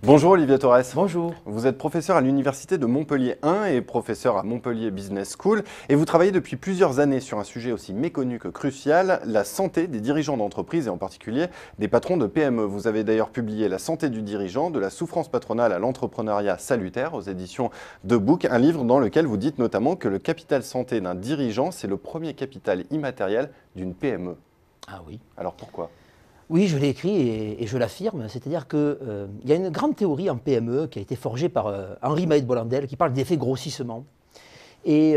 Bonjour Olivier Torres. Bonjour. Vous êtes professeur à l'Université de Montpellier 1 et professeur à Montpellier Business School. Et vous travaillez depuis plusieurs années sur un sujet aussi méconnu que crucial, la santé des dirigeants d'entreprise et en particulier des patrons de PME. Vous avez d'ailleurs publié La santé du dirigeant, de la souffrance patronale à l'entrepreneuriat salutaire aux éditions de Book, un livre dans lequel vous dites notamment que le capital santé d'un dirigeant, c'est le premier capital immatériel d'une PME. Ah oui. Alors pourquoi ? Oui, je l'ai écrit et je l'affirme, c'est-à-dire qu'il y a une grande théorie en PME qui a été forgée par Henri Maët-Bollandel qui parle d'effet grossissement. Et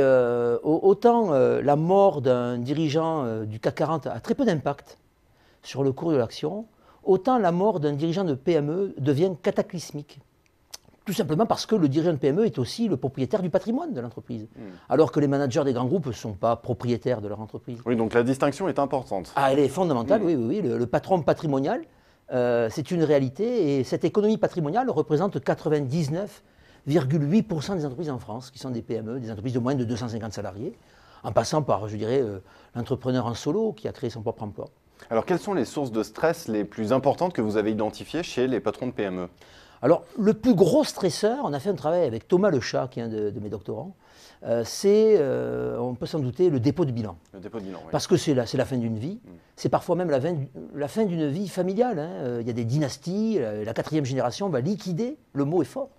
autant la mort d'un dirigeant du CAC 40 a très peu d'impact sur le cours de l'action, autant la mort d'un dirigeant de PME devient cataclysmique. Tout simplement parce que le dirigeant de PME est aussi le propriétaire du patrimoine de l'entreprise, alors que les managers des grands groupes ne sont pas propriétaires de leur entreprise. Oui, donc la distinction est importante. Ah, elle est fondamentale, oui. Le patron patrimonial, c'est une réalité, et cette économie patrimoniale représente 99,8% des entreprises en France, qui sont des PME, des entreprises de moins de 250 salariés, en passant par, je dirais, l'entrepreneur en solo qui a créé son propre emploi. Alors, quelles sont les sources de stress les plus importantes que vous avez identifiées chez les patrons de PME ? Alors, le plus gros stresseur, on a fait un travail avec Thomas Lechat, qui est un de mes doctorants, c'est, on peut s'en douter, le dépôt de bilan. Le dépôt de bilan, oui. Parce que c'est la fin d'une vie, c'est parfois même la fin d'une vie familiale. Hein. Il y a des dynasties, la 4e génération va liquider, le mot est fort,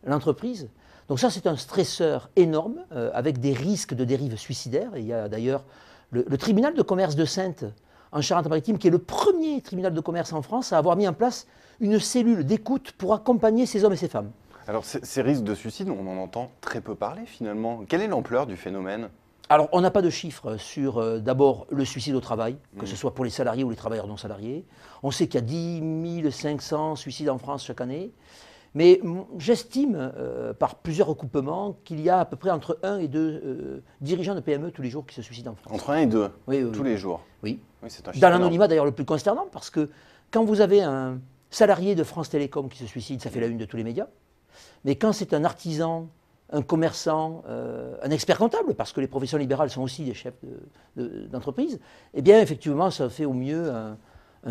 l'entreprise. Donc ça, c'est un stresseur énorme, avec des risques de dérive suicidaire. Et il y a d'ailleurs le tribunal de commerce de Saintes, en Charente-Maritime, qui est le premier tribunal de commerce en France à avoir mis en place une cellule d'écoute pour accompagner ces hommes et ces femmes. Alors, ces risques de suicide, on en entend très peu parler finalement. Quelle est l'ampleur du phénomène ? Alors, on n'a pas de chiffres sur, d'abord, le suicide au travail, que ce soit pour les salariés ou les travailleurs non salariés. On sait qu'il y a 10 500 suicides en France chaque année. Mais j'estime, par plusieurs recoupements, qu'il y a à peu près entre 1 et 2 dirigeants de PME tous les jours qui se suicident en France. Entre 1 et 2, oui, tous les jours. Oui. Oui, c'est un chiffre dans énorme. l'anonymat d'ailleurs le plus consternant, parce que quand vous avez un salarié de France Télécom qui se suicide, ça fait la une de tous les médias. Mais quand c'est un artisan, un commerçant, un expert comptable, parce que les professions libérales sont aussi des chefs d'entreprise, eh bien effectivement ça fait au mieux un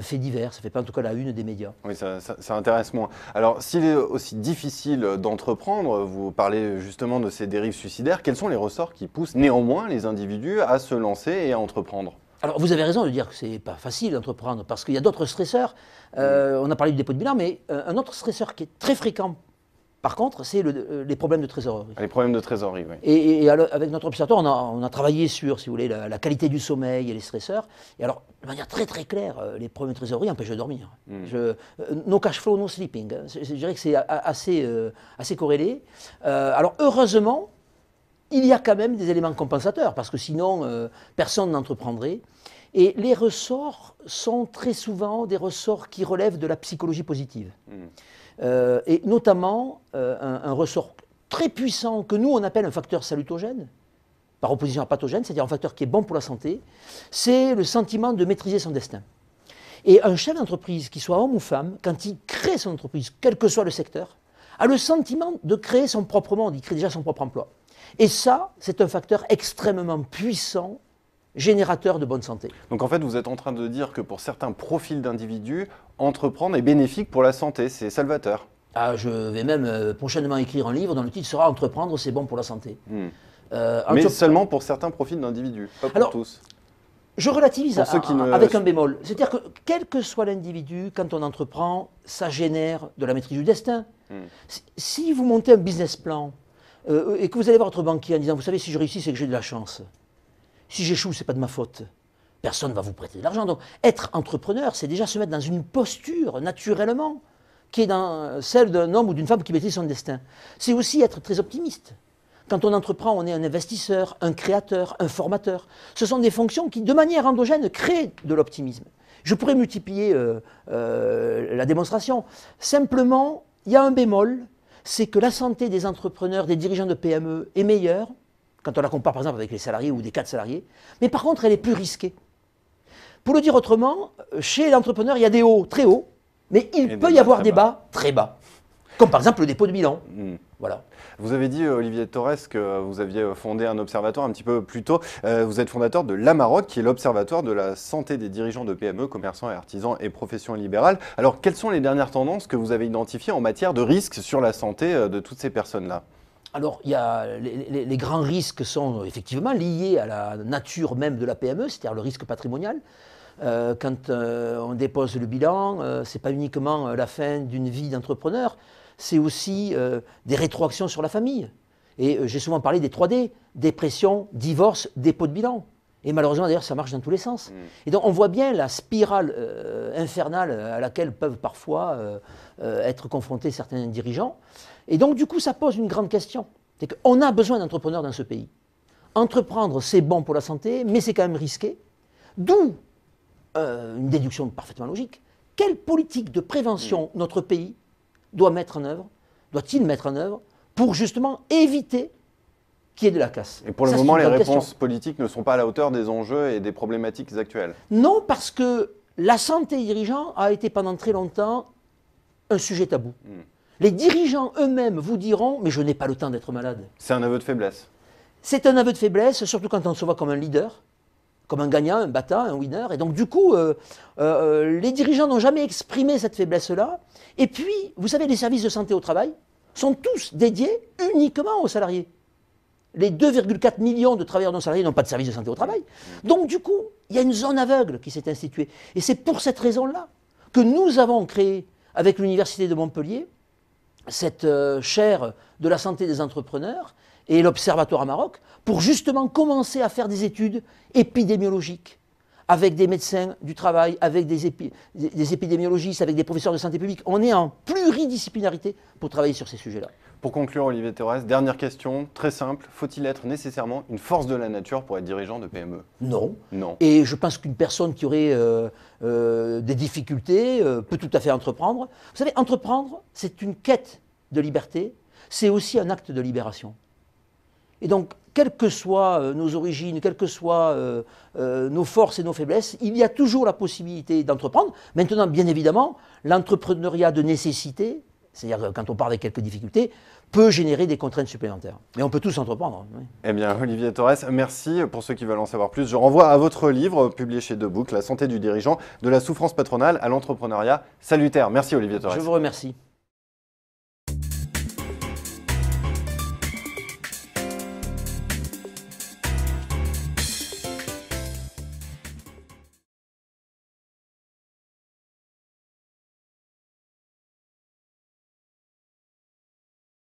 fait divers, ça ne fait pas en tout cas la une des médias. Oui, ça intéresse moins. Alors, s'il est aussi difficile d'entreprendre, vous parlez justement de ces dérives suicidaires, quels sont les ressorts qui poussent néanmoins les individus à se lancer et à entreprendre ? Alors, vous avez raison de dire que ce n'est pas facile d'entreprendre, parce qu'il y a d'autres stresseurs. On a parlé du dépôt de bilan, mais un autre stresseur qui est très fréquent, par contre, c'est les problèmes de trésorerie. Les problèmes de trésorerie, oui. Et avec notre observatoire, on a travaillé sur, si vous voulez, la qualité du sommeil et les stresseurs. Et alors, de manière très très claire, les problèmes de trésorerie empêchent de dormir. No cash flow, no sleeping. Je dirais que c'est assez corrélé. Alors, heureusement, il y a quand même des éléments compensateurs, parce que sinon, personne n'entreprendrait. Et les ressorts sont très souvent des ressorts qui relèvent de la psychologie positive. Et notamment, un ressort très puissant que nous, on appelle un facteur salutogène, par opposition à pathogène, c'est-à-dire un facteur qui est bon pour la santé, c'est le sentiment de maîtriser son destin. Et un chef d'entreprise, qu'il soit homme ou femme, quand il crée son entreprise, quel que soit le secteur, a le sentiment de créer son propre monde, il crée déjà son propre emploi. Et ça, c'est un facteur extrêmement puissant, générateur de bonne santé. Donc en fait, vous êtes en train de dire que pour certains profils d'individus, entreprendre est bénéfique pour la santé, c'est salvateur. Ah, je vais même prochainement écrire un livre dont le titre sera « Entreprendre, c'est bon pour la santé ». Mais seulement pour certains profils d'individus, pas pour tous. Je relativise avec un bémol. C'est-à-dire que quel que soit l'individu, quand on entreprend, ça génère de la maîtrise du destin. Si vous montez un business plan et que vous allez voir votre banquier en disant « Vous savez, si je réussis, c'est que j'ai de la chance. Si j'échoue, ce n'est pas de ma faute. » Personne ne va vous prêter de l'argent. Donc, être entrepreneur, c'est déjà se mettre dans une posture, naturellement, qui est dans celle d'un homme ou d'une femme qui maîtrise son destin. C'est aussi être très optimiste. Quand on entreprend, on est un investisseur, un créateur, un formateur. Ce sont des fonctions qui, de manière endogène, créent de l'optimisme. Je pourrais multiplier la démonstration. Simplement, il y a un bémol, c'est que la santé des entrepreneurs, des dirigeants de PME est meilleure, quand on la compare par exemple avec les salariés ou des 4 salariés, mais par contre elle est plus risquée. Pour le dire autrement, chez l'entrepreneur il y a des hauts très hauts, mais il peut y avoir des bas très bas. Comme par exemple le dépôt de bilan. Voilà. Vous avez dit, Olivier Torres, que vous aviez fondé un observatoire un petit peu plus tôt. Vous êtes fondateur de l'Amaroc, qui est l'observatoire de la santé des dirigeants de PME, commerçants et artisans et professions libérales. Alors, quelles sont les dernières tendances que vous avez identifiées en matière de risques sur la santé de toutes ces personnes-là? Alors, il y a les grands risques sont effectivement liés à la nature même de la PME, c'est-à-dire le risque patrimonial. Quand on dépose le bilan, ce n'est pas uniquement la fin d'une vie d'entrepreneur, c'est aussi des rétroactions sur la famille. Et j'ai souvent parlé des 3D, dépression, divorce, dépôt de bilan. Et malheureusement, d'ailleurs, ça marche dans tous les sens. Et donc, on voit bien la spirale infernale à laquelle peuvent parfois être confrontés certains dirigeants. Et donc, du coup, ça pose une grande question. C'est qu'on a besoin d'entrepreneurs dans ce pays. Entreprendre, c'est bon pour la santé, mais c'est quand même risqué. D'où une déduction parfaitement logique. Quelle politique de prévention notre pays doit-il mettre en œuvre pour justement éviter qu'il y ait de la casse? Et pour le moment, les réponses politiques ne sont pas à la hauteur des enjeux et des problématiques actuelles. Non, parce que la santé des dirigeants a été pendant très longtemps un sujet tabou. Les dirigeants eux-mêmes vous diront « mais je n'ai pas le temps d'être malade ». C'est un aveu de faiblesse. C'est un aveu de faiblesse, surtout quand on se voit comme un leader, comme un gagnant, un battant, un winner. Et donc du coup, les dirigeants n'ont jamais exprimé cette faiblesse-là. Et puis, vous savez, les services de santé au travail sont tous dédiés uniquement aux salariés. Les 2,4 millions de travailleurs non salariés n'ont pas de service de santé au travail. Donc du coup, il y a une zone aveugle qui s'est instituée. Et c'est pour cette raison-là que nous avons créé, avec l'Université de Montpellier, cette chaire de la santé des entrepreneurs et l'Observatoire Amaroc, pour justement commencer à faire des études épidémiologiques avec des médecins du travail, avec des épidémiologistes, avec des professeurs de santé publique. On est en pluridisciplinarité pour travailler sur ces sujets-là. Pour conclure, Olivier Torres, dernière question, très simple. Faut-il être nécessairement une force de la nature pour être dirigeant de PME? Non. Non. Et je pense qu'une personne qui aurait des difficultés peut tout à fait entreprendre. Vous savez, entreprendre, c'est une quête de liberté, c'est aussi un acte de libération. Et donc, quelles que soient nos origines, quelles que soient nos forces et nos faiblesses, il y a toujours la possibilité d'entreprendre. Maintenant, bien évidemment, l'entrepreneuriat de nécessité, c'est-à-dire quand on part avec quelques difficultés, peut générer des contraintes supplémentaires. Mais on peut tous entreprendre. Oui. Eh bien, Olivier Torres, merci. Pour ceux qui veulent en savoir plus, je renvoie à votre livre publié chez Debook, La santé du dirigeant, de la souffrance patronale à l'entrepreneuriat salutaire. Merci Olivier Torres. Je vous remercie.